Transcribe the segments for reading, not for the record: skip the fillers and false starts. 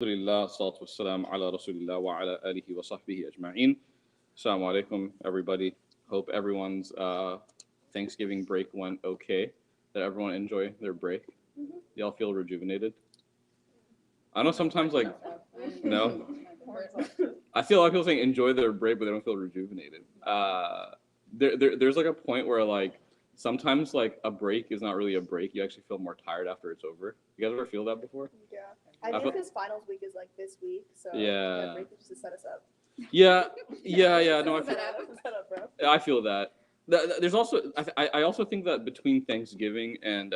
Alhamdulillah, salatu wassalam ala rasulillah wa ala alihi wa sahbihi ajma'in. Assalamu alaikum, everybody. Hope everyone's Thanksgiving break went okay. Did everyone enjoy their break? Y'all feel rejuvenated? I know sometimes, like, no? I feel a lot of people saying enjoy their break, but they don't feel rejuvenated. There's like a point where, like, sometimes, like, a break is not really a break. You actually feel more tired after it's over. You guys ever feel that before? Yeah. I think this finals week is like this week, so Yeah. that break is just to set us up. Yeah. No, I feel, Set up, bro. I feel that. There's also, I also think that between Thanksgiving and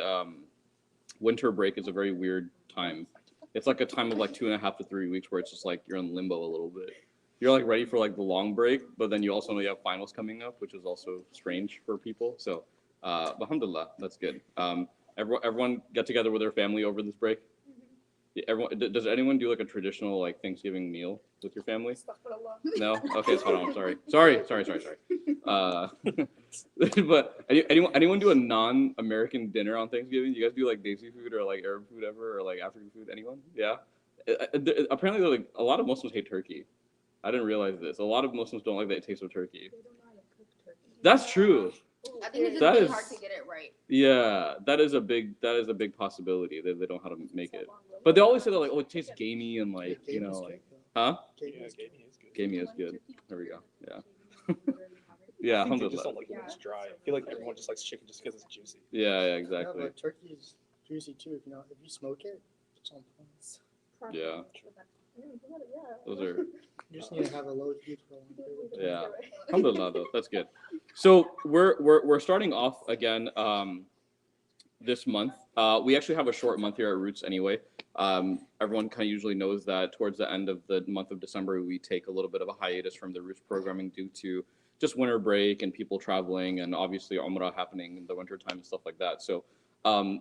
winter break is a very weird time. It's like a time of like 2.5 to 3 weeks where it's just like you're in limbo a little bit. You're like ready for like the long break, but then you also know you have finals coming up, which is also strange for people. So, alhamdulillah, that's good. Everyone get together with their family over this break. Yeah, everyone, does anyone do like a traditional like Thanksgiving meal with your family? No? Okay, hold on. Sorry. But anyone do a non-American dinner on Thanksgiving? You guys do like Desi food or like Arab food ever or like African food? Anyone? Yeah. Apparently, like a lot of Muslims hate turkey. I didn't realize this. A lot of Muslims don't like the taste of turkey. They don't know how to cook turkey. That's true. I think it's just That really is- hard to get it right. Yeah, that is a big possibility that they don't know how to make it. But they always say that like, oh, it tastes gamey and like, you know, like, huh? Yeah, gamey is good. Gamey is good. There we go. Yeah. Yeah, Yeah, I think they just alhamdulillah. don't like it when it's dry. I feel like everyone just likes chicken just because it's juicy. Yeah, Yeah, exactly. but turkey is juicy too. If you smoke it, it's on points. Yeah. Those are, You just need to have a low heat for a long period of time. yeah. Alhamdulillah though, that's good. So we're starting off again this month. We actually have a short month here at Roots anyway. Everyone kind of usually knows that towards the end of the month of December, we take a little bit of a hiatus from the Roots programming due to just winter break and people traveling and obviously Umrah happening in the winter time and stuff like that. So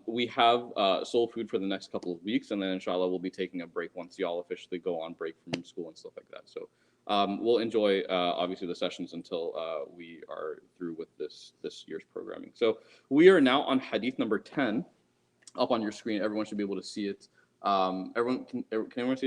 we have soul food for the next couple of weeks, and then inshallah we'll be taking a break once y'all officially go on break from school and stuff like that. So we'll enjoy obviously the sessions until we are through with this year's programming. So we are now on Hadith number 10, up on your screen. Everyone should be able to see it. Can everyone see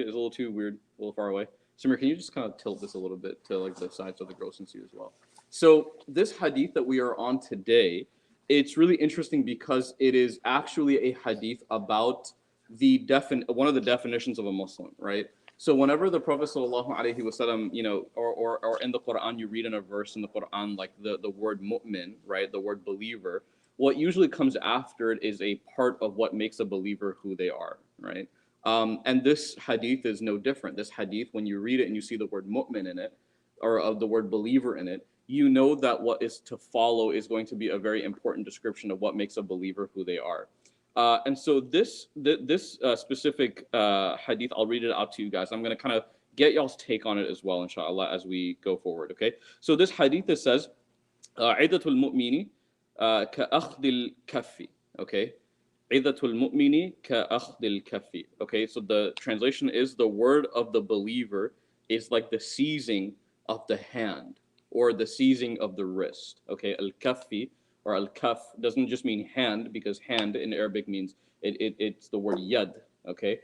it? It's a little too weird, a little far away. Samir, can you just kind of tilt this a little bit to like the side so the girls can see as well? So this hadith that we are on today, it's really interesting because it is actually a hadith about the one of the definitions of a Muslim, right? So whenever the Prophet sallallahu alaihi wasallam, you know, or in the Quran, you read in a verse in the Quran like the word mu'min, right, the word believer, what usually comes after it is a part of what makes a believer who they are, right? And this hadith is no different. This hadith, when you read it and you see the word mu'min in it, or of the word believer in it, you know that what is to follow is going to be a very important description of what makes a believer who they are. And so this specific hadith, I'll read it out to you guys. I'm going to kind of get y'all's take on it as well, inshallah, as we go forward, okay? So this hadith, it says, عِدَةُ الْمُؤْمِنِ كَأَخْذِ الْكَفِّ, okay? عِدَةُ الْمُؤْمِنِ كَأَخْذِ الْكَفِّ, okay? So the translation is the word of the believer is like the seizing of the hand or the seizing of the wrist, okay? Al-kaffi or al-kaf doesn't just mean hand, because hand in Arabic means it's the word yad, okay?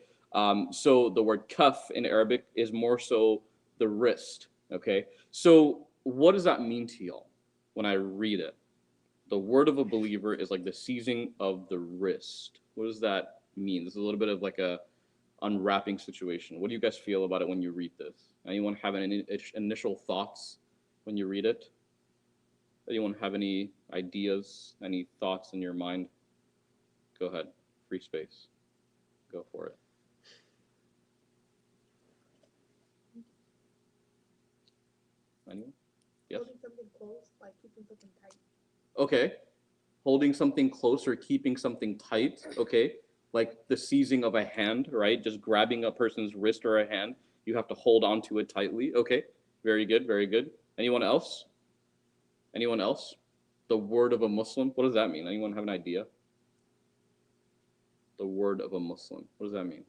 So the word kaf in Arabic is more so the wrist, okay? So what does that mean to y'all when I read it? The word of a believer is like the seizing of the wrist. What does that mean? This is a little bit of like a unwrapping situation. What do you guys feel about it when you read this? Anyone have any initial thoughts when you read it? Anyone have any ideas, any thoughts in your mind? Go ahead, free space. Go for it. Anyone? Yes? Holding something close, like keeping something tight. Okay. Holding something close or keeping something tight, okay? Like the seizing of a hand, right? Just grabbing a person's wrist or a hand. You have to hold on to it tightly. Okay, very good, very good. Anyone else? Anyone else? The word of a Muslim, what does that mean? Anyone have an idea? The word of a Muslim, what does that mean?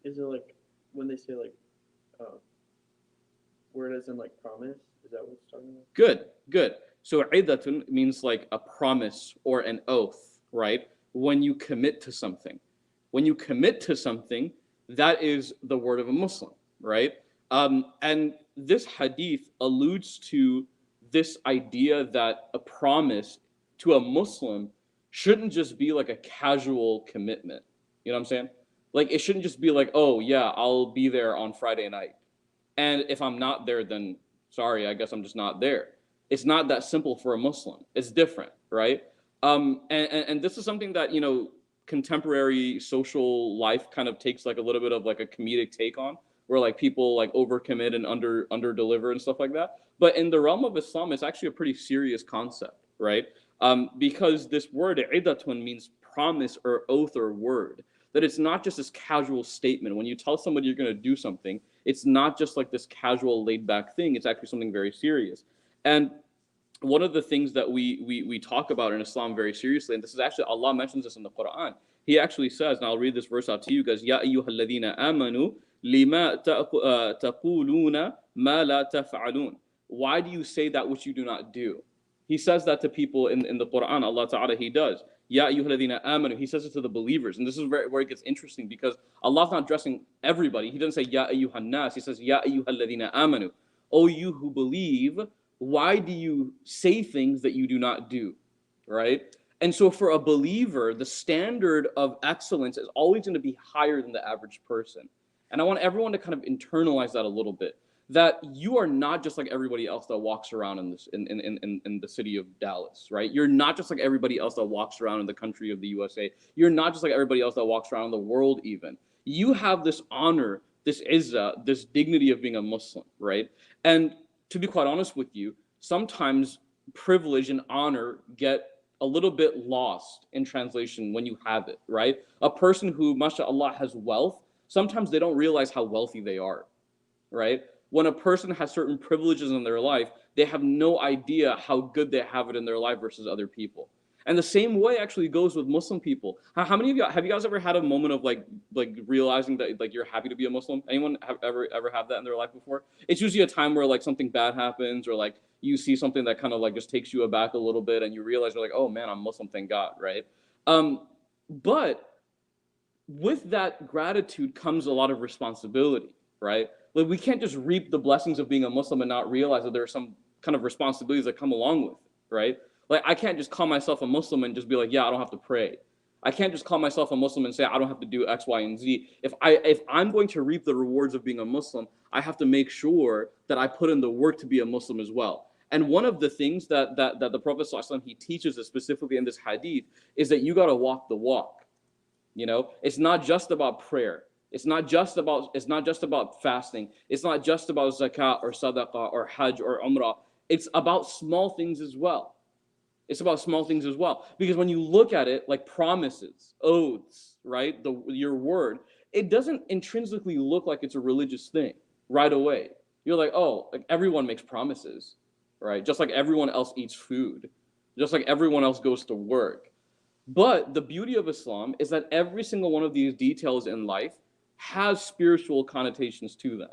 Is it like when they say like word as in like promise? Is that what it's talking about? Good, good. So idatun means like a promise or an oath, right? When you commit to something. When you commit to something, that is the word of a Muslim, right? And this hadith alludes to this idea that a promise to a Muslim shouldn't just be like a casual commitment. You know what I'm saying? Like, it shouldn't just be like, oh yeah, I'll be there on Friday night. And if I'm not there, then sorry, I guess I'm just not there. It's not that simple for a Muslim. It's different, right? And this is something that, you know, contemporary social life kind of takes like a little bit of like a comedic take on, where like people like overcommit and under deliver and stuff like that. But in the realm of Islam, it's actually a pretty serious concept, right? Because this word idatun means promise or oath or word. That it's not just this casual statement. When you tell somebody you're going to do something, it's not just like this casual laid back thing. It's actually something very serious. And one of the things that we talk about in Islam very seriously, and this is actually, Allah mentions this in the Quran. He actually says, and I'll read this verse out to you guys, Ya ayyuhalladhina amanu lima taquluna ma la taf'alun. Why do you say that which you do not do? He says that to people in the Quran, Allah Ta'ala, He does. Ya ayyuhalladhina amanu. He says it to the believers. And this is where it gets interesting, because Allah's not addressing everybody. He doesn't say Ya ayyuhan nas. He says Ya ayyuhalladhina amanu. O you who believe, why do you say things that you do not do, right? And so for a believer, the standard of excellence is always going to be higher than the average person. And I want everyone to kind of internalize that a little bit, that you are not just like everybody else that walks around in the city of Dallas, right? You're not just like everybody else that walks around in the country of the USA. You're not just like everybody else that walks around in the world even. You have this honor, this izzah, this dignity of being a Muslim, right? And to be quite honest with you, sometimes privilege and honor get a little bit lost in translation when you have it, right? A person who, mashallah, has wealth, sometimes they don't realize how wealthy they are, right? When a person has certain privileges in their life, they have no idea how good they have it in their life versus other people. And the same way actually goes with Muslim people. How many of you, have you guys ever had a moment of like realizing that like you're happy to be a Muslim? Anyone have ever have that in their life before? It's usually a time where like something bad happens, or like you see something that kind of like just takes you aback a little bit, and you realize you're like, oh man, I'm Muslim, thank God, right? But with that gratitude comes a lot of responsibility, right? Like, we can't just reap the blessings of being a Muslim and not realize that there are some kind of responsibilities that come along with, right? Like, I can't just call myself a Muslim and just be like, yeah, I don't have to pray. I can't just call myself a Muslim and say I don't have to do X, Y, and Z. If I'm going to reap the rewards of being a Muslim, I have to make sure that I put in the work to be a Muslim as well. And one of the things that the Prophet ﷺ, he teaches us specifically in this hadith is that you got to walk the walk. You know, it's not just about prayer. It's not just about fasting. It's not just about zakat or sadaqah or hajj or umrah. It's about small things as well. It's about small things as well. Because when you look at it like promises, oaths, right? Your word, it doesn't intrinsically look like it's a religious thing right away. You're like, oh, like everyone makes promises, right? Just like everyone else eats food. Just like everyone else goes to work. But the beauty of Islam is that every single one of these details in life has spiritual connotations to them,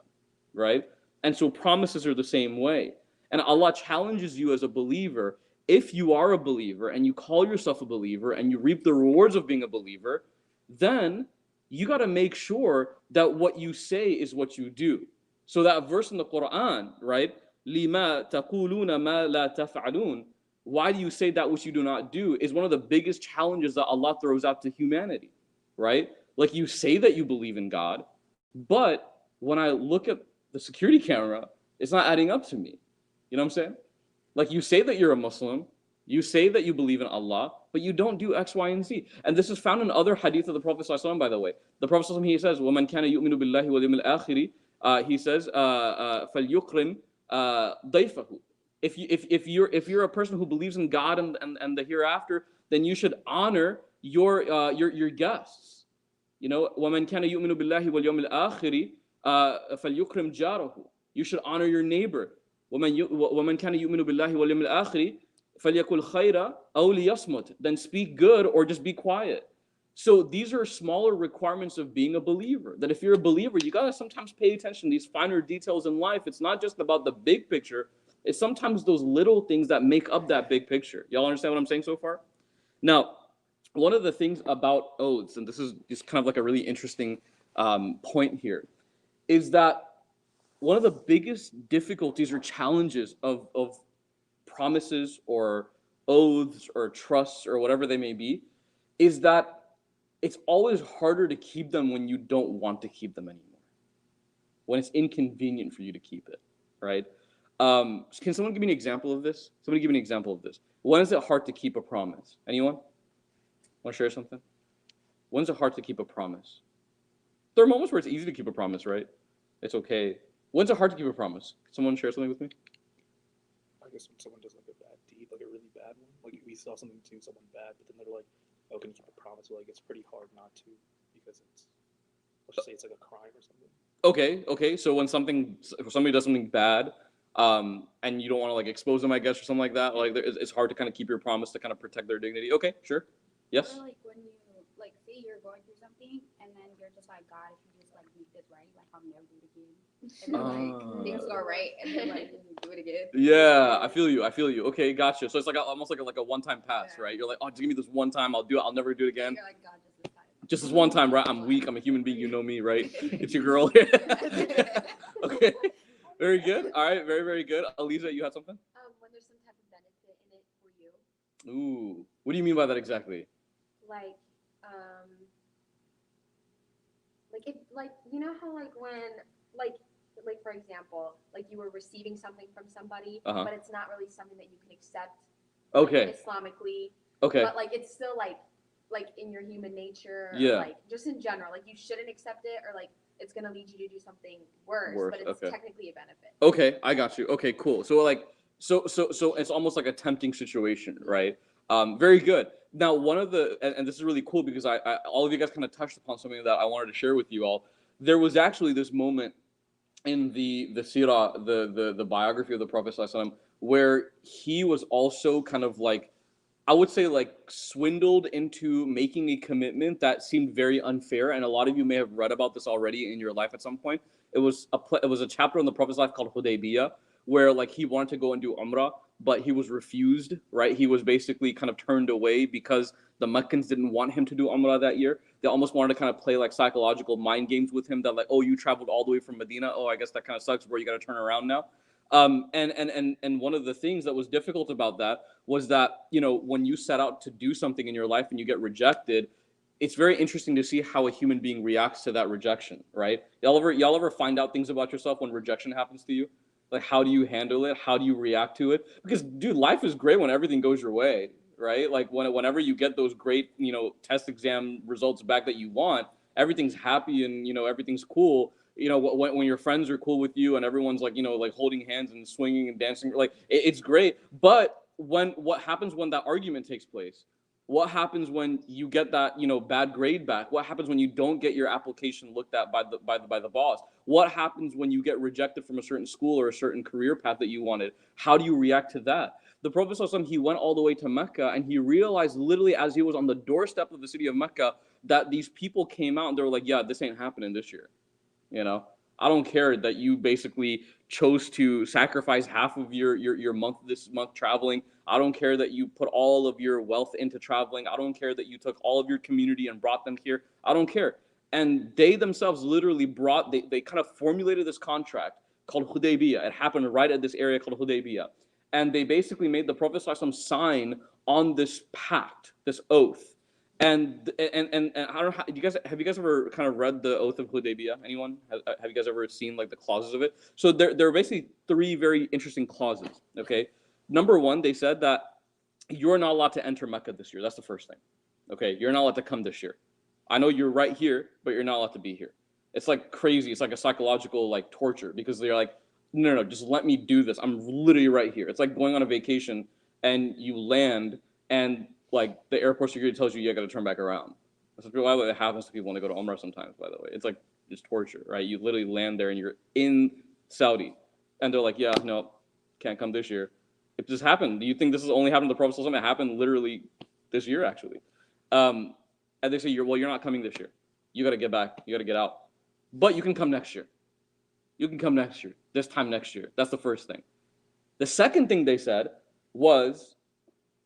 right? And so promises are the same way. And Allah challenges you as a believer. If you are a believer and you call yourself a believer and you reap the rewards of being a believer, then you got to make sure that what you say is what you do. So that verse in the Quran, right? لِمَا تَقُولُونَ مَا لَا تَفْعَلُونَ. Why do you say that which you do not do is one of the biggest challenges that Allah throws out to humanity, right? Like, you say that you believe in God, but when I look at the security camera, it's not adding up to me. You know what I'm saying? Like, you say that you're a Muslim, you say that you believe in Allah, but you don't do X, Y, and Z. And this is found in other hadith of the Prophet ﷺ, by the way. The Prophet ﷺ, he says, وَمَنْ كَانَ يُؤْمِنُ بِاللَّهِ وَالْيَوْمِ الْآخِرِ, he says, فَلْيُكْرِمْ ضَيْفَهُ. If you're a person who believes in God and the hereafter, then you should honor your guests. You know, وَمَنْ كَانَ يُؤْمِنُ بِاللَّهِ وَالْيَوْمِ الْآخِرِ فَلْيُكْرِمْ جَارَهُ. You should honor your neighbor. وَمَنْ كَانَ يُؤْمِنُ بِاللَّهِ وَالْيَوْمِ الْآخِرِ فَلْيَقُلْ خَيْرًا أَوْ لِيَصْمُتْ. Then speak good or just be quiet. So these are smaller requirements of being a believer. That if you're a believer, you gotta sometimes pay attention to these finer details in life. It's not just about the big picture. It's sometimes those little things that make up that big picture. Y'all understand what I'm saying so far? Now, one of the things about oaths, and this is kind of like a really interesting point here is that one of the biggest difficulties or challenges of promises or oaths or trusts or whatever they may be is that it's always harder to keep them when you don't want to keep them anymore, when it's inconvenient for you to keep it, right? Can someone give me an example of this? Somebody give me an example of this. When is it hard to keep a promise? Anyone? Want to share something? When is it hard to keep a promise? There are moments where it's easy to keep a promise, right? It's okay. When's it hard to keep a promise? Can someone share something with me? I guess when someone does like a bad deed, like a really bad one, like we saw something to someone bad, but then they're like, "Oh, can you keep a promise?" Well, like it's pretty hard not to because it's, let's just say it's like a crime or something. Okay. So when somebody does something bad, and you don't want to like expose them, I guess, or something like that, like it's hard to kind of keep your promise to kind of protect their dignity. Okay, sure. Yes. Or like when you like say you're going through something and then you're just like, God, if you just like make this right, like I'll never do it again. And then like things go right and then like you do it again. Yeah, I feel you. Okay, gotcha. So it's like almost like a one-time pass, right? You're like, oh, just give me this one time, I'll do it. I'll never do it again. You're like, God, just this time. Just this one time, right? I'm weak. I'm a human being. You know me, right? It's your girl. Okay. Very good. All right. Very, very good. Aliza, you had something? When there's some type of benefit in it for you. Ooh. What do you mean by that exactly? Like if like you know how like when like for example, like you were receiving something from somebody, but it's not really something that you can accept. Okay. Like, Islamically. Okay. But like it's still like in your human nature. Yeah. Or, like just in general, like you shouldn't accept it or like it's gonna lead you to do something worse. But it's technically a benefit. Okay, I got you. Okay, cool. So like, so it's almost like a tempting situation, right? Very good. Now, one of the and this is really cool because I all of you guys kind of touched upon something that I wanted to share with you all. There was actually this moment in the seerah, the biography of the Prophet ﷺ, where he was also kind of like, I would say like swindled into making a commitment that seemed very unfair, and a lot of you may have read about this already in your life at some point. It was a chapter in the Prophet's life called Hudaybiyah, where like he wanted to go and do Umrah, but he was refused, right? He was basically kind of turned away because the Meccans didn't want him to do Umrah that year. They almost wanted to kind of play like psychological mind games with him that like, oh, you traveled all the way from Medina. Oh, I guess that kind of sucks, bro. You got to turn around now. And one of the things that was difficult about that was that, you know, when you set out to do something in your life and you get rejected, it's very interesting to see how a human being reacts to that rejection, right? Y'all ever find out things about yourself when rejection happens to you? Like, how do you handle it? How do you react to it? Because, dude, life is great when everything goes your way, right? Like, whenever you get those great, you know, test exam results back that you want, everything's happy and, you know, everything's cool. You know, when your friends are cool with you and everyone's like, you know, like holding hands and swinging and dancing, like it's great. But what happens when that argument takes place? What happens when you get that, you know, bad grade back? What happens when you don't get your application looked at by the boss? What happens when you get rejected from a certain school or a certain career path that you wanted? How do you react to that? The Prophet ﷺ, he went all the way to Mecca and he realized literally as he was on the doorstep of the city of Mecca that these people came out and they were like, yeah, this ain't happening this year. You know, I don't care that you basically chose to sacrifice half of your month this month traveling. I don't care that you put all of your wealth into traveling. I don't care that you took all of your community and brought them here. I don't care. And they themselves literally they kind of formulated this contract called Hudaybiyah. It happened right at this area called Hudaybiyah. And they basically made the Prophet ﷺ sign on this pact, this oath. And I don't know, have you guys ever kind of read the Oath of Hudaybiyah? Anyone? Have you guys ever seen like the clauses of it? So there are basically three very interesting clauses. Okay, number one, they said that you're not allowed to enter Mecca this year. That's the first thing. Okay, you're not allowed to come this year. I know you're right here, but you're not allowed to be here. It's like crazy. It's like a psychological like torture because they're like, no, just let me do this. I'm literally right here. It's like going on a vacation and you land and like the airport security tells you got to turn back around. That's why it happens to people when they go to Umrah sometimes, by the way. It's like just torture, right? You literally land there and you're in Saudi. And they're like, yeah, no, can't come this year. If this happened, do you think this has only happened to the Prophet ﷺ? It happened literally this year, actually. And they say, you're not coming this year. You got to get back. You got to get out. But you can come next year. You can come next year. This time next year. That's the first thing. The second thing they said was,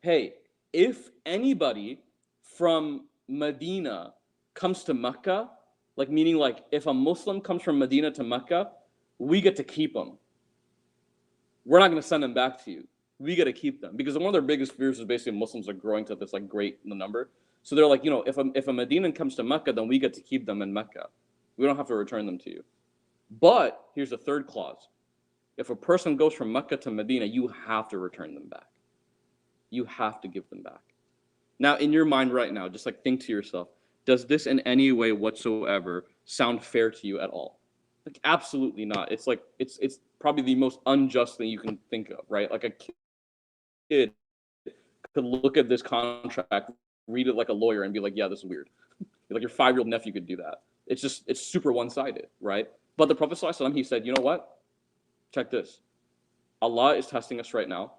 hey, if anybody from Medina comes to Mecca, Like meaning like if a Muslim comes from Medina to Mecca, we get to keep them. We're not going to send them back to you. We got to keep them because one of their biggest fears is basically Muslims are growing to this like great number. So they're like, you know, if a Medinan comes to Mecca, then we get to keep them in Mecca. We don't have to return them to you. But here's the third clause. If a person goes from Mecca to Medina, you have to return them back. You have to give them back. Now, in your mind right now, just like think to yourself, does this in any way whatsoever sound fair to you at all? Like absolutely not. It's like it's probably the most unjust thing you can think of, right? Like a kid could look at this contract, read it like a lawyer, and be like, yeah, this is weird. Like your 5-year-old nephew could do that. It's super one-sided, right? But the Prophet ﷺ, he said, you know what? Check this. Allah is testing us right now.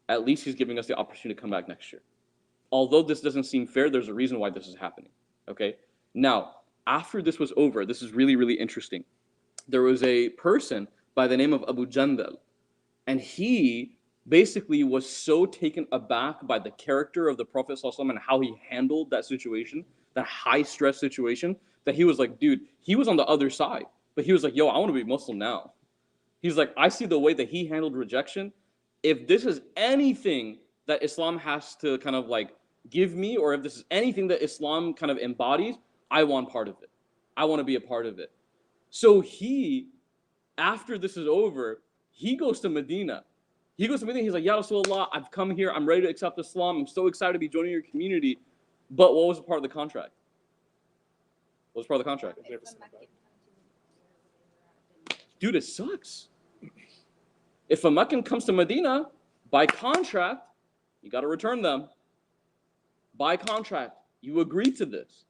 At least he's giving us the opportunity to come back next year. Although this doesn't seem fair, there's a reason why this is happening. Okay? Now, after this was over, this is really, really interesting. There was a person by the name of Abu Jandal, and he basically was so taken aback by the character of the Prophet ﷺ and how he handled that situation, that high-stress situation, that he was like, dude, he was on the other side. But he was like, yo, I want to be Muslim now. He's like, I see the way that he handled rejection. If this is anything that Islam has to kind of like give me, or if this is anything that Islam kind of embodies, I want part of it. I want to be a part of it. So he, after this is over, he goes to Medina. He goes to Medina. He's like, Ya Rasulullah, I've come here. I'm ready to accept Islam. I'm so excited to be joining your community. But what was a part of the contract? What was part of the contract? Dude, it sucks. If a Meccan comes to Medina, by contract, you got to return them. By contract, you agreed to this.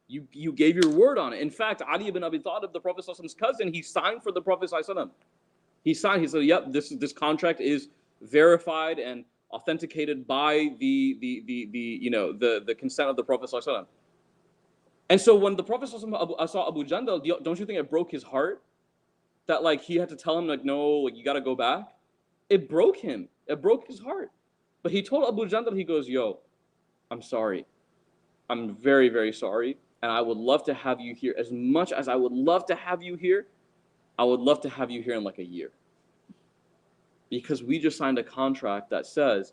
You gave your word on it. In fact, Ali ibn Abi Talib, the Prophet ﷺ's cousin, he signed for the Prophet ﷺ. He signed. He said, "Yep, this contract is verified and authenticated by the consent of the Prophet ﷺ." And so when the Prophet ﷺ saw Abu Jandal, don't you think it broke his heart? That like he had to tell him like, no, like you gotta go back. It broke him. It broke his heart. But he told Abu Jandal, he goes, yo, I'm sorry. I'm very, very sorry. And I would love to have you here. As much as I would love to have you here, I would love to have you here in like a year. Because we just signed a contract that says,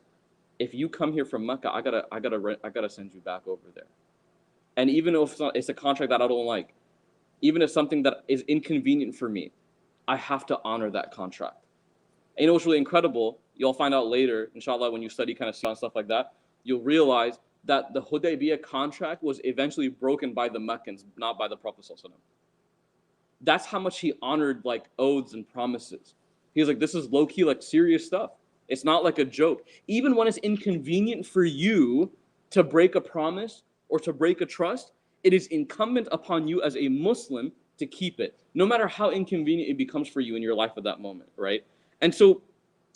if you come here from Mecca, I gotta send you back over there. And even if it's a contract that I don't like, even if something that is inconvenient for me, I have to honor that contract. And you know what's really incredible? You'll find out later, inshallah, when you study kind of stuff like that, you'll realize that the Hudaybiyah contract was eventually broken by the Meccans, not by the Prophet ﷺ. That's how much he honored like oaths and promises. He was like, this is low-key, like serious stuff. It's not like a joke. Even when it's inconvenient for you to break a promise or to break a trust, it is incumbent upon you as a Muslim to keep it, no matter how inconvenient it becomes for you in your life at that moment, right? And so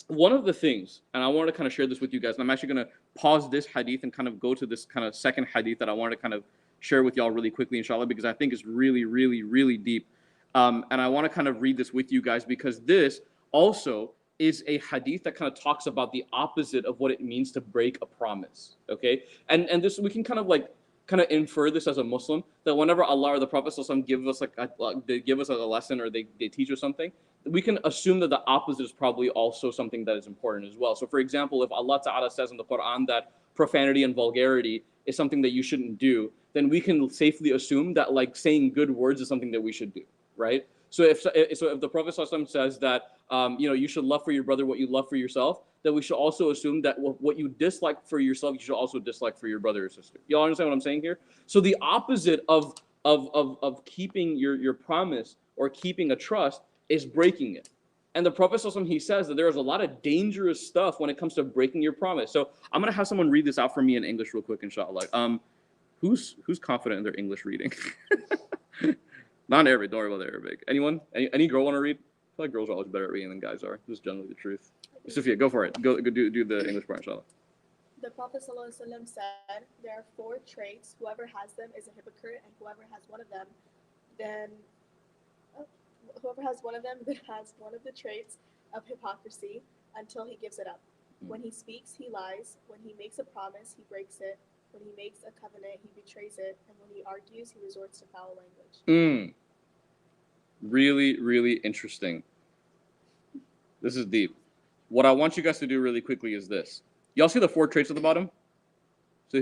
one of the things, and I want to kind of share this with you guys, and I'm actually going to pause this hadith and kind of go to this kind of second hadith that I want to kind of share with y'all really quickly, inshallah, because I think it's really, really, really deep. And I want to kind of read this with you guys because this also is a hadith that kind of talks about the opposite of what it means to break a promise, okay? And this, we can kind of infer this as a Muslim, that whenever Allah or the Prophet ﷺ give us they give us a lesson or they teach us something, we can assume that the opposite is probably also something that is important as well. So for example, if Allah Ta'ala says in the Quran that profanity and vulgarity is something that you shouldn't do, then we can safely assume that like saying good words is something that we should do, right? So if the Prophet ﷺ says that you should love for your brother what you love for yourself, then we should also assume that what you dislike for yourself, you should also dislike for your brother or sister. Y'all understand what I'm saying here? So the opposite of keeping your promise or keeping a trust is breaking it. And the Prophet ﷺ, he says that there is a lot of dangerous stuff when it comes to breaking your promise. So I'm gonna have someone read this out for me in English real quick, inshallah. Who's confident in their English reading? Not Arabic, don't worry about the Arabic. Anyone? Any girl want to read? I feel like girls are always better at reading than guys are. This is generally the truth. Sophia, go for it. Go do the English part, inshallah. The Prophet ﷺ said, there are 4 traits. Whoever has them is a hypocrite, and whoever has one of them has one of the traits of hypocrisy until he gives it up. When he speaks, he lies. When he makes a promise, he breaks it. When he makes a covenant, he betrays it, and when he argues, he resorts to foul language. Really, really interesting. This is deep. What I want you guys to do really quickly is this. Y'all see the 4 traits at the bottom? So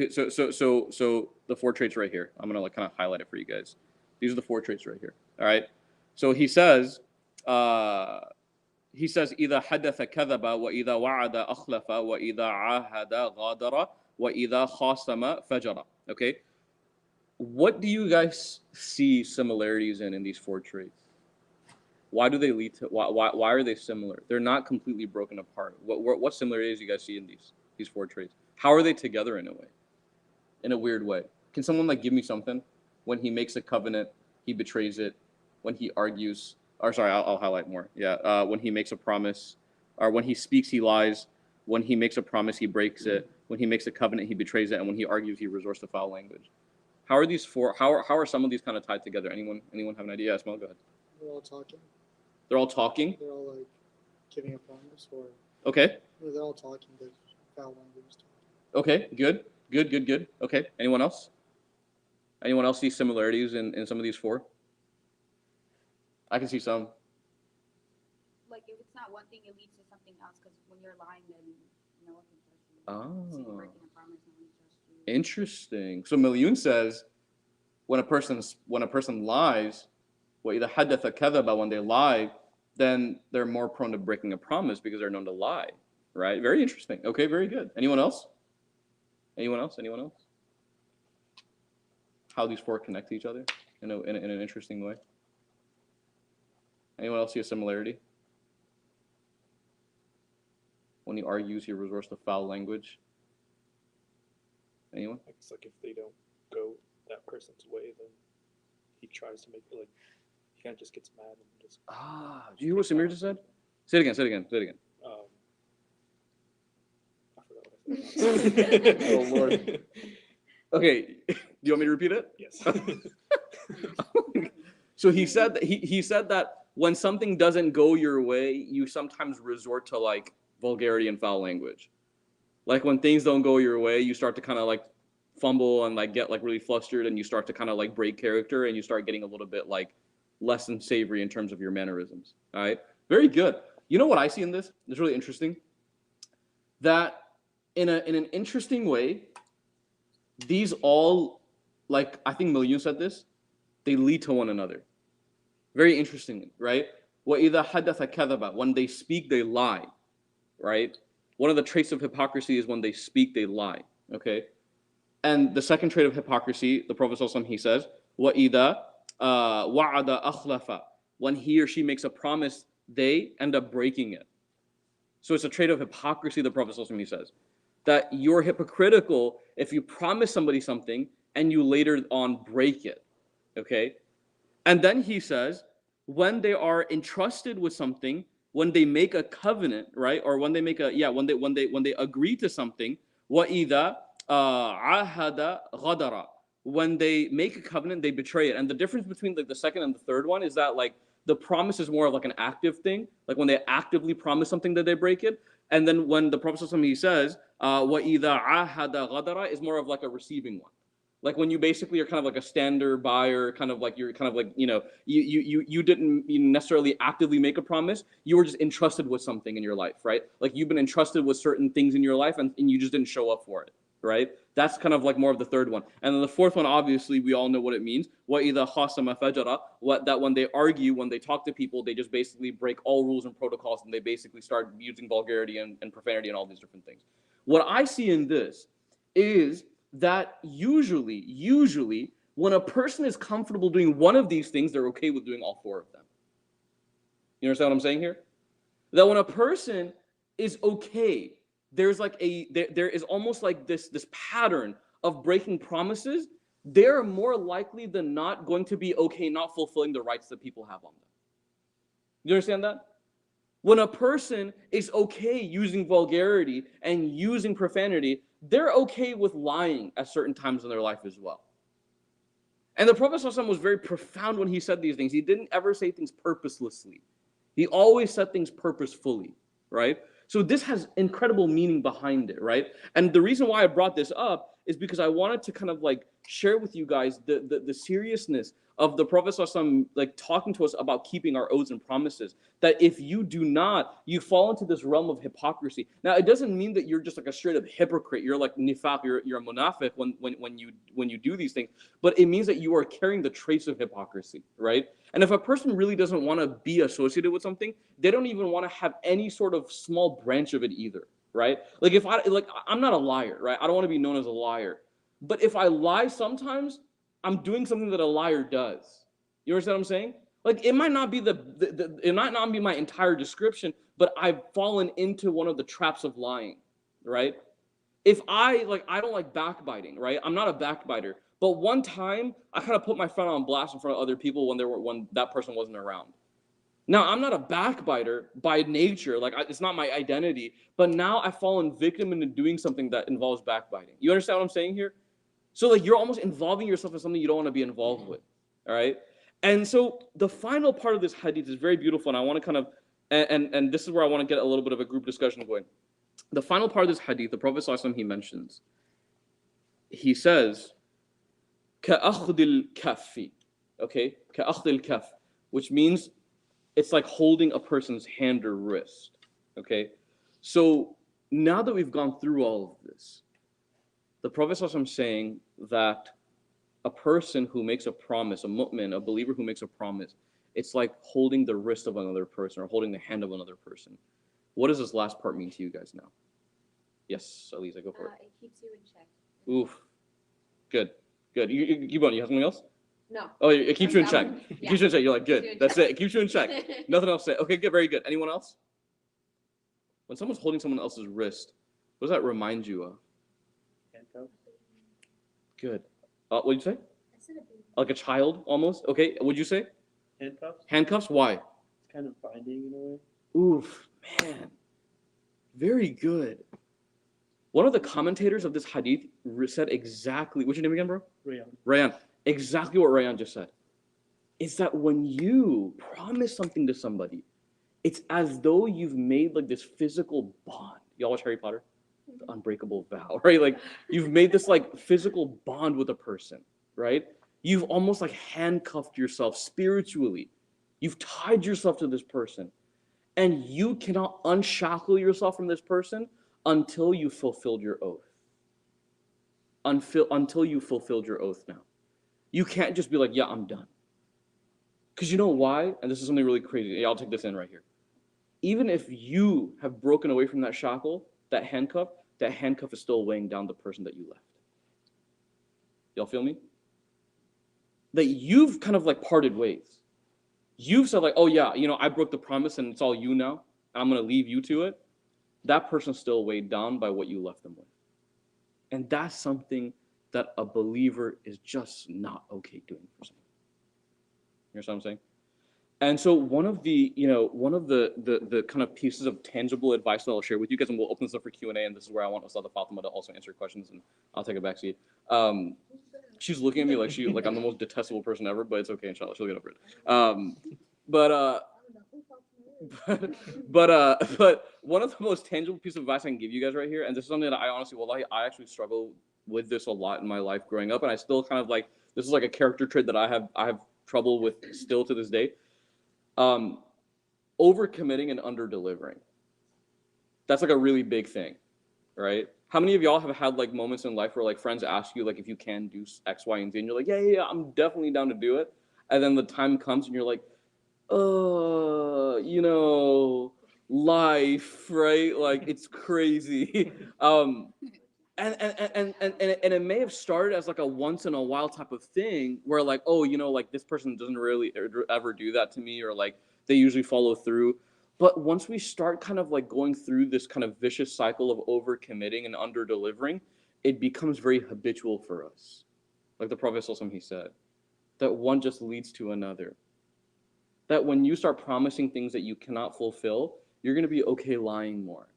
the 4 traits right here. I'm gonna like kind of highlight it for you guys. These are the 4 traits right here. All right. So he says, إذا حدث كذب وإذا وعد أخلف وإذا عاهد غادر وإذا خاصم فجر. Okay. What do you guys see similarities in these 4 traits? Why do they lead to? Why are they similar? They're not completely broken apart. What similarities do you guys see in these 4 traits? How are they together in a way? In a weird way. Can someone like give me something? When he makes a covenant, he betrays it. When he argues, or sorry, I'll highlight more. Yeah, when he makes a promise, or when he speaks, he lies. When he makes a promise, he breaks it. When he makes a covenant, he betrays it. And when he argues, he resorts to foul language. How are these 4? How are some of these kind of tied together? Anyone have an idea? Yeah, Ismail, go ahead. They're all talking. They're all talking. They're all like giving a promise, or Okay. they're all talking. But foul language. Okay. Good. Okay. Anyone else? Anyone else see similarities in some of these 4? I can see some. Like if it's not one thing, it leads to something else. Because when you're lying, then no one can trust you. So you're breaking a promise, no one trusts you. Interesting. So Milyun says, when a person lies, وَإِذَا حَدَّثَ كَذَبَ, when they lie, then they're more prone to breaking a promise because they're known to lie. Right? Very interesting. Okay, very good. Anyone else? Anyone else? How these 4 connect to each other in an interesting way? Anyone else see a similarity? When he argues, he resorts to foul language. Anyone? It's like if they don't go that person's way, then he tries to make it like he kind of just gets mad and just. Do you hear what Samir just said? Say it again. I forgot what I said. Oh Lord. Okay, do you want me to repeat it? Yes. So he said that he said that when something doesn't go your way, you sometimes resort to like vulgarity and foul language. Like when things don't go your way, you start to kind of like fumble and like get like really flustered, and you start to kind of like break character, and you start getting a little bit like less than savory in terms of your mannerisms. All right, very good. You know what I see in this? It's really interesting. That in an interesting way, these all, like I think Milyun said this, they lead to one another. Very interestingly, right? وَإِذَا حَدَّثَ كَذَبَ, when they speak, they lie, right? One of the traits of hypocrisy is when they speak, they lie, okay? And the second trait of hypocrisy, the Prophet ﷺ, he says, وَإِذَا وَعَدَ أَخْلَفَ, when he or she makes a promise, they end up breaking it. So it's a trait of hypocrisy, the Prophet ﷺ, he says, that you're hypocritical if you promise somebody something and you later on break it, okay? And then he says, when they are entrusted with something, when they make a covenant, right? Or when they make when they agree to something, وَإِذَا عَاهَدَ غَدَرَ, when they make a covenant, they betray it. And the difference between like the second and the third one is that like the promise is more of like an active thing, like when they actively promise something that they break it. And then when the Prophet he says, وَإِذَا عَاهَدَ غَدَرَ, is more of like a receiving one. Like when you basically are kind of like a stander buyer, kind of like you're kind of like, you know, you didn't necessarily actively make a promise. You were just entrusted with something in your life, right? Like you've been entrusted with certain things in your life and you just didn't show up for it, right? That's kind of like more of the third one. And then the fourth one, obviously, we all know what it means. وَإِذَا خَاصَمَ فَجَرَ, that when they argue, when they talk to people, they just basically break all rules and protocols and they basically start using vulgarity and profanity and all these different things. What I see in this is that usually, when a person is comfortable doing one of these things, they're okay with doing all 4 of them. You understand what I'm saying here? That when a person is okay, there's like there is almost like this pattern of breaking promises, they're more likely than not going to be okay not fulfilling the rights that people have on them. You understand that? When a person is okay using vulgarity and using profanity, they're okay with lying at certain times in their life as well. And the Prophet ﷺ was very profound when he said these things. He didn't ever say things purposelessly. He always said things purposefully, right? So this has incredible meaning behind it, right? And the reason why I brought this up is because I wanted to kind of like share with you guys the seriousness of the Prophet ﷺ, like talking to us about keeping our oaths and promises. That if you do not, you fall into this realm of hypocrisy. Now, it doesn't mean that you're just like a straight up hypocrite. You're like nifaq, you're a munafiq when you do these things. But it means that you are carrying the trace of hypocrisy, right? And if a person really doesn't want to be associated with something, they don't even want to have any sort of small branch of it either, right? Like I'm not a liar, right? I don't want to be known as a liar. But if I lie sometimes, I'm doing something that a liar does. You understand what I'm saying? Like it might not be it might not be my entire description, but I've fallen into one of the traps of lying, right? If I don't like backbiting, right? I'm not a backbiter. But one time I kind of put my friend on blast in front of other people when that person wasn't around. Now, I'm not a backbiter by nature, it's not my identity, but now I've fallen victim into doing something that involves backbiting. You understand what I'm saying here? So like you're almost involving yourself in something you don't want to be involved with, all right? And so the final part of this hadith is very beautiful, and I want to kind of, and this is where I want to get a little bit of a group discussion going. The final part of this hadith, the Prophet ﷺ, he mentions, he says, كَأَخْذِ الْكَفِّ, okay? كَأَخْذِ الْكَفِّ, which means it's like holding a person's hand or wrist, okay? So now that we've gone through all of this, the Prophet ﷺ saying that a person who makes a promise, a mu'min, a believer who makes a promise, it's like holding the wrist of another person or holding the hand of another person. What does this last part mean to you guys now? Yes, Elisa, go for it. It keeps you in check. Oof. Good. You have something else? No. Oh, it keeps you in check. Yeah. It keeps you in check. You're like, Keeps you good. in That's check. it. It keeps you in check. Nothing else to say. Okay, good. Very good. Anyone else? When someone's holding someone else's wrist, what does that remind you of? Handcuffs. Good. What did you say? I said a baby. Like a child, almost? Okay, what'd you say? Handcuffs. Handcuffs? Why? It's kind of binding in a way. Oof, man. Very good. One of the commentators of this hadith said exactly, what's your name again, bro? Rayan. Exactly what Rayan just said. It's that when you promise something to somebody, it's as though you've made like this physical bond. Y'all watch Harry Potter? The unbreakable vow, right? Like you've made this like physical bond with a person, right? You've almost like handcuffed yourself spiritually. You've tied yourself to this person. And you cannot unshackle yourself from this person until you fulfilled your oath. Until you fulfilled your oath now. You can't just be like, yeah, I'm done. Because you know why? And this is something really crazy. Yeah, I'll take this in right here. Even if you have broken away from that shackle, that handcuff is still weighing down the person that you left. Y'all feel me? That you've kind of like parted ways. You've said like, oh yeah, I broke the promise and it's all you now. I'm going to leave you to it. That person's still weighed down by what you left them with. And that's something that a believer is just not okay doing for someone. You understand what I'm saying? And so one of the kind of pieces of tangible advice that I'll share with you guys, and we'll open this up for Q&A, and this is where I want Ustad Fatima to also answer questions, and I'll take a back seat. She's looking at me like I'm the most detestable person ever, but it's okay, inshallah, she'll get over it. But one of the most tangible pieces of advice I can give you guys right here, and this is something that I honestly, wallahi, I actually struggle with this a lot in my life growing up, and I still kind of like, this is like a character trait that I have trouble with still to this day. Overcommitting and under-delivering. That's like a really big thing, right? How many of y'all have had like moments in life where like friends ask you like if you can do X, Y, and Z, and you're like, yeah, I'm definitely down to do it, and then the time comes and you're like, life, right? Like it's crazy. And it may have started as like a once in a while type of thing where like, like this person doesn't really ever do that to me, or like they usually follow through. But once we start kind of like going through this kind of vicious cycle of overcommitting and under-delivering, it becomes very habitual for us. Like the Prophet ﷺ, he said, that one just leads to another. That when you start promising things that you cannot fulfill, you're going to be okay lying more.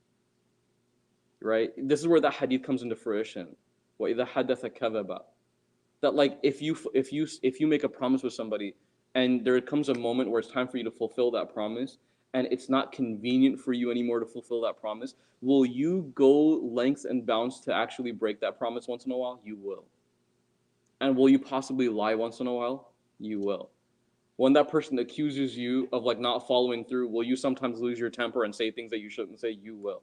Right? This is where that hadith comes into fruition. وَإِذَا حَدَّثَ كَذَبَ. That like if you make a promise with somebody and there comes a moment where it's time for you to fulfill that promise, and it's not convenient for you anymore to fulfill that promise, will you go lengths and bounds to actually break that promise once in a while? You will. And will you possibly lie once in a while? You will. When that person accuses you of like not following through, will you sometimes lose your temper and say things that you shouldn't say? You will.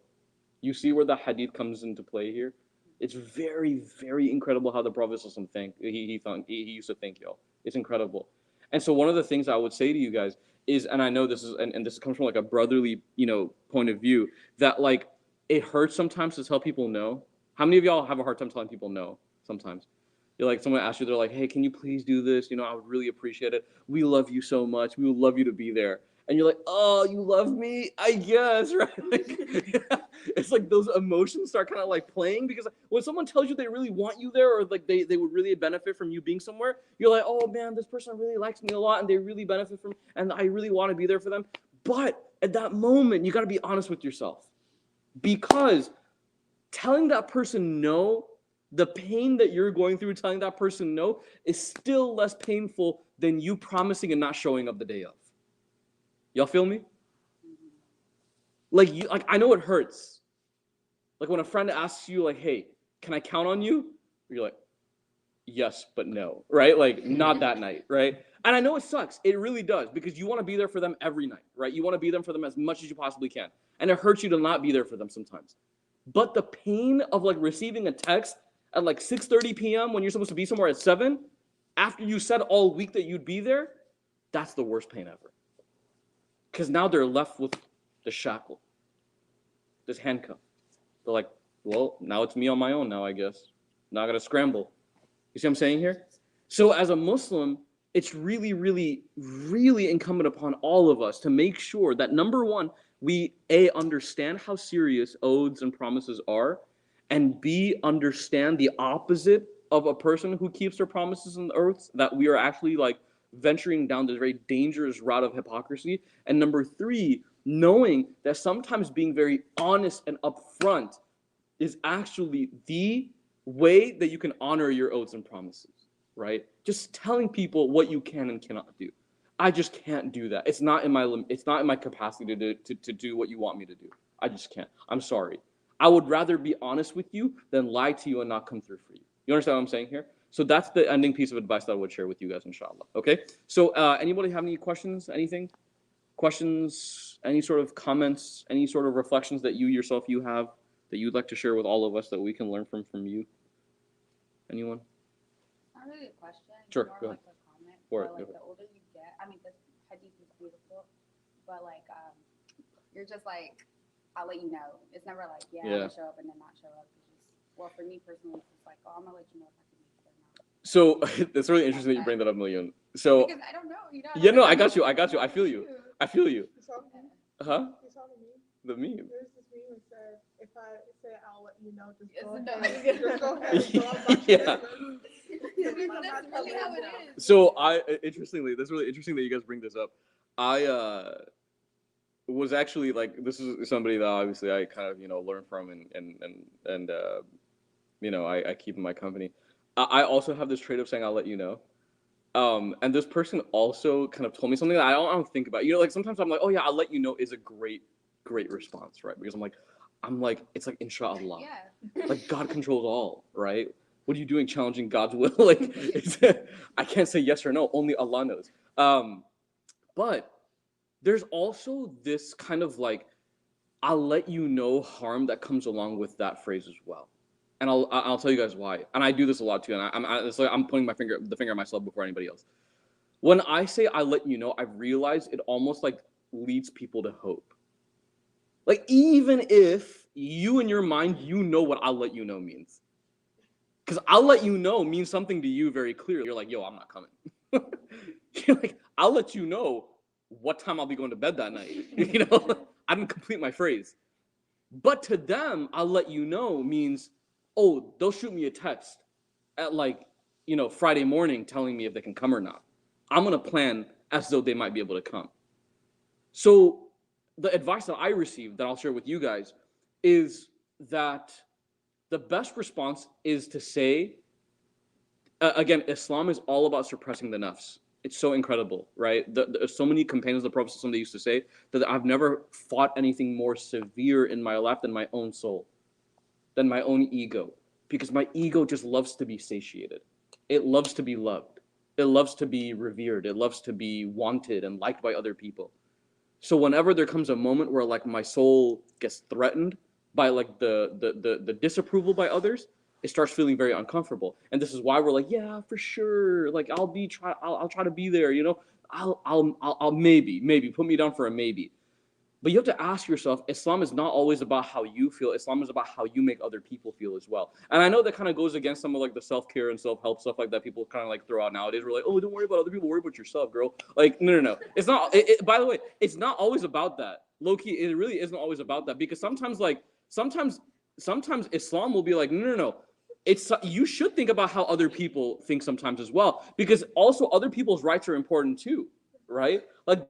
You see where the hadith comes into play here? It's very, very incredible how the Prophet he used to think, yo. It's incredible. And so one of the things I would say to you guys is, and I know this is, and this comes from like a brotherly, point of view, that like it hurts sometimes to tell people no. How many of y'all have a hard time telling people no sometimes? You're like, someone asks you, they're like, hey, can you please do this? I would really appreciate it. We love you so much. We would love you to be there. And you're like, oh, you love me? I guess, right? Like, it's like those emotions start kind of like playing, because when someone tells you they really want you there, or like they would really benefit from you being somewhere, you're like, oh man, this person really likes me a lot and they really benefit from, and I really want to be there for them. But at that moment, you got to be honest with yourself, because telling that person no, the pain that you're going through telling that person no is still less painful than you promising and not showing up the day of. Y'all feel me? Like I know it hurts. Like when a friend asks you, like, hey, can I count on you? You're like, yes, but no, right? Like, not that night, right? And I know it sucks. It really does, because you want to be there for them every night, right? You want to be there for them as much as you possibly can. And it hurts you to not be there for them sometimes. But the pain of like receiving a text at like 6:30 p.m. when you're supposed to be somewhere at 7, after you said all week that you'd be there, that's the worst pain ever. Because now they're left with the shackle, this handcuff. They're like, well, now it's me on my own now, I guess. Now I got to scramble. You see what I'm saying here? So as a Muslim, it's really, really, really incumbent upon all of us to make sure that, number one, we, A, understand how serious oaths and promises are, and B, understand the opposite of a person who keeps their promises and oaths, that we are actually like venturing down this very dangerous route of hypocrisy. And number 3, knowing that sometimes being very honest and upfront is actually the way that you can honor your oaths and promises, right? Just telling people what you can and cannot do. I just can't do that. It's not in my capacity to do what you want me to do. I just can't. I'm sorry. I would rather be honest with you than lie to you and not come through for you. You understand what I'm saying here? So that's the ending piece of advice that I would share with you guys, inshallah. Okay? So anybody have any questions, anything? Questions, any sort of comments, any sort of reflections that you yourself have that you'd like to share with all of us that we can learn from you? Anyone? Not really a question. Sure, More go like ahead. a comment. Or, But, like, the older you get, I mean, the hadith is beautiful, but like, you're just like, I'll let you know. It's never like, I'm gonna show up and then not show up. It's just, well, for me personally, it's just like, oh, I'm gonna let you know if I can make it or not. So it's really interesting that you bring that up, Million. So Because I don't know, yeah, no, I got you. I feel you. Huh? You saw the meme? The meme. There's this meme that said, if I say I'll let you know, just It's go no. ahead. Just go ahead. Go about Yeah. your business. That's really how it is. So interestingly, that's really interesting that you guys bring this up. I was actually like, this is somebody that obviously I kind of learn from and I keep in my company. I also have this trait of saying I'll let you know. And this person also kind of told me something that I don't think about. Like sometimes I'm like, oh yeah, I'll let you know is a great response, right? Because I'm like, it's like inshallah. Yeah. Like God controls all, right? What are you doing challenging God's will? Like I can't say yes or no, only Allah knows. But there's also this kind of like, I'll let you know harm that comes along with that phrase as well. And I'll tell you guys why. And I do this a lot too. And I'm putting the finger on myself before anybody else. When I say I let you know, I've realized it almost like leads people to hope. Like even if you in your mind, what I'll let you know means. Because I'll let you know means something to you very clearly. You're like, yo, I'm not coming. You're like, I'll let you know what time I'll be going to bed that night. I didn't complete my phrase. But to them, I'll let you know means, oh, they'll shoot me a text at like, Friday morning telling me if they can come or not. I'm going to plan as though they might be able to come. So the advice that I received that I'll share with you guys is that the best response is to say, again, Islam is all about suppressing the nafs. It's so incredible, right? So many companions of the Prophet they used to say that I've never fought anything more severe in my life than my own soul, than my own ego, because my ego just loves to be satiated. It loves to be loved. It loves to be revered. It loves to be wanted and liked by other people. So whenever there comes a moment where like my soul gets threatened by like the disapproval by others, it starts feeling very uncomfortable. And this is why we're like, yeah, for sure. Like I'll try to be there, you know. I'll maybe put me down for a maybe. But you have to ask yourself, Islam is not always about how you feel. Islam is about how you make other people feel as well. And I know that kind of goes against some of like the self-care and self-help stuff like that people kind of like throw out nowadays. We're like, oh, don't worry about other people, worry about yourself, girl. Like, no. It's not, by the way, it's not always about that. Low-key, it really isn't always about that, because sometimes Islam will be like, no. It's, you should think about how other people think sometimes as well, because also other people's rights are important too, right? Like,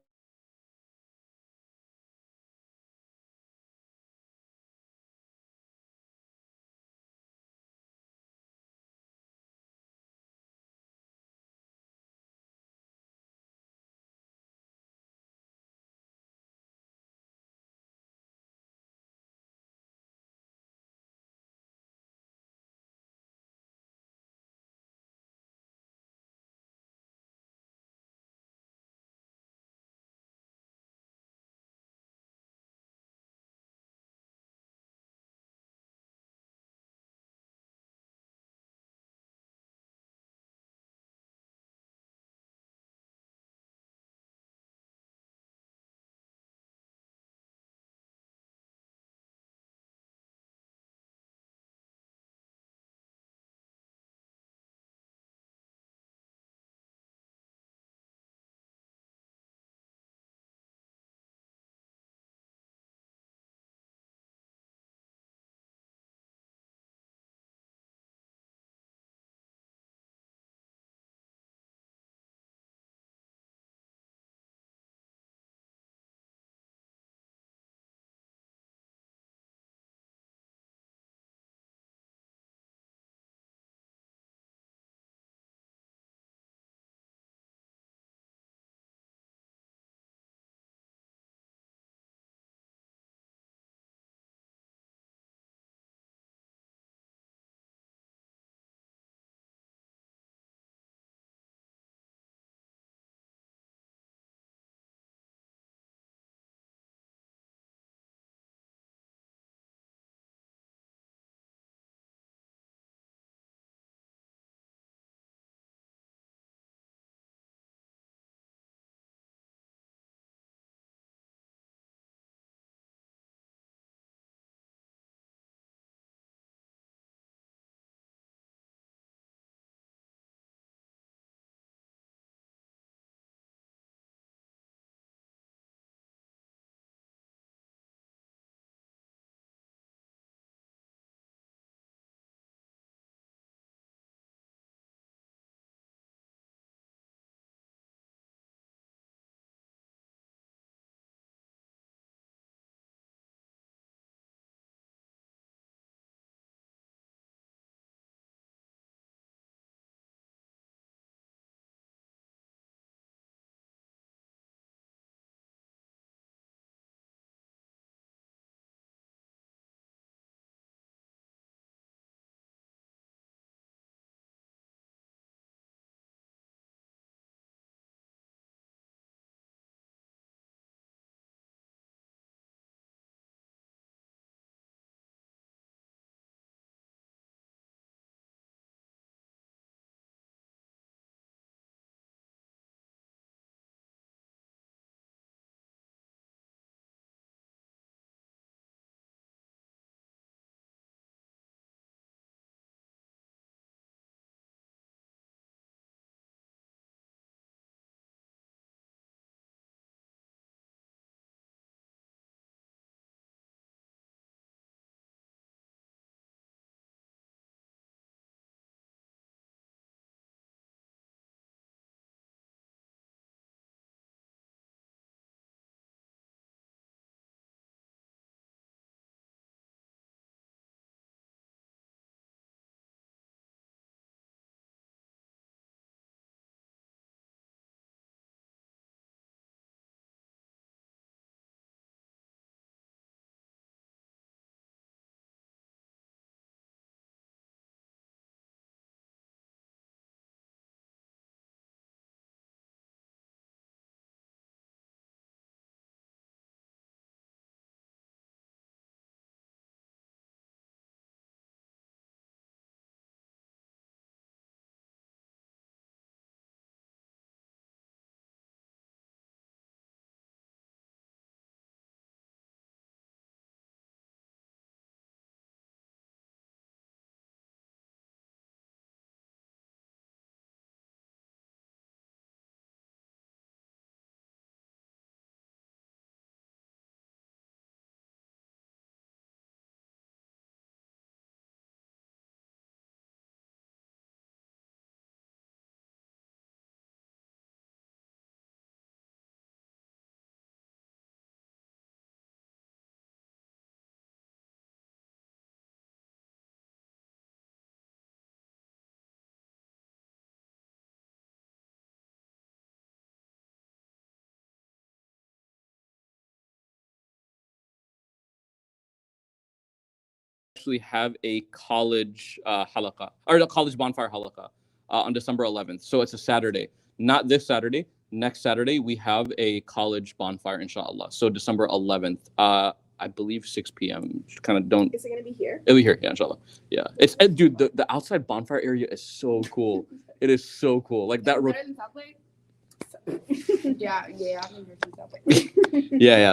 actually have a college halaqah, or a college bonfire halaqah on December 11th. So it's a Saturday. Not this Saturday. Next Saturday, we have a college bonfire, inshallah. So December 11th, I believe 6 p.m. Kind of don't. Is it gonna be here? It'll be here, yeah, inshallah. Yeah, it's dude. The outside bonfire area is so cool. It is so cool. Like that. Better than Subway? Yeah, I think there's some Subway. Yeah.